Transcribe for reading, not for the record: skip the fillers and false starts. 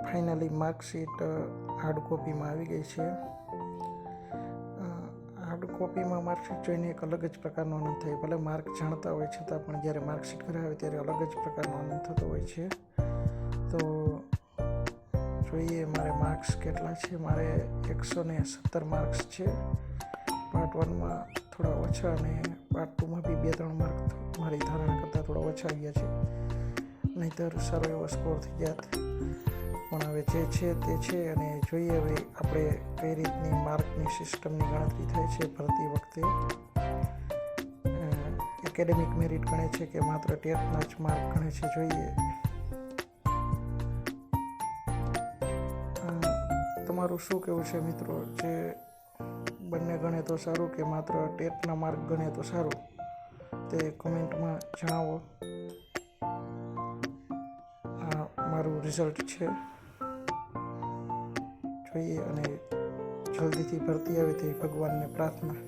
Finally marksheet hard કોપીમાં આવી ગઈ છે. હાર્ડ કોપીમાં માર્કશીટ જોઈને એક અલગ જ પ્રકારનો આનંદ થાય. ભલે માર્ક જાણતા હોય છતાં પણ જ્યારે માર્કશીટ ઘરે આવે ત્યારે અલગ જ પ્રકારનો આનંદ થતો હોય છે. તો જોઈએ મારે માર્ક્સ કેટલા છે. મારે 117 માર્ક્સ છે. પાર્ટ 1માં થોડા ઓછા અને પાર્ટ 2માં બી 2-3 માર્ક મારી ધારણા કરતાં થોડા ઓછા આવ્યા છે. નહીંતર સારો એવો સ્કોર થઈ જાત. પણ હવે જે છે તે છે અને જોઈએ હવે આપણે કઈ રીતની માર્કની સિસ્ટમની ગણતરી થાય છે ભરતી વખતે. એકેડેમિક મેરિટ ગણે છે કે માત્ર ટેટના જ માર્ક ગણે છે, જોઈએ. તમારું શું કહેવું છે મિત્રો? જે બંને ગણે તો સારું કે માત્ર ટેટના માર્ક ગણે તો સારું, તે કોમેન્ટમાં જણાવો. આ મારું રિઝલ્ટ છે, જોઈએ. અને જલ્દીથી ભરતી આવે તે ભગવાનને પ્રાર્થના.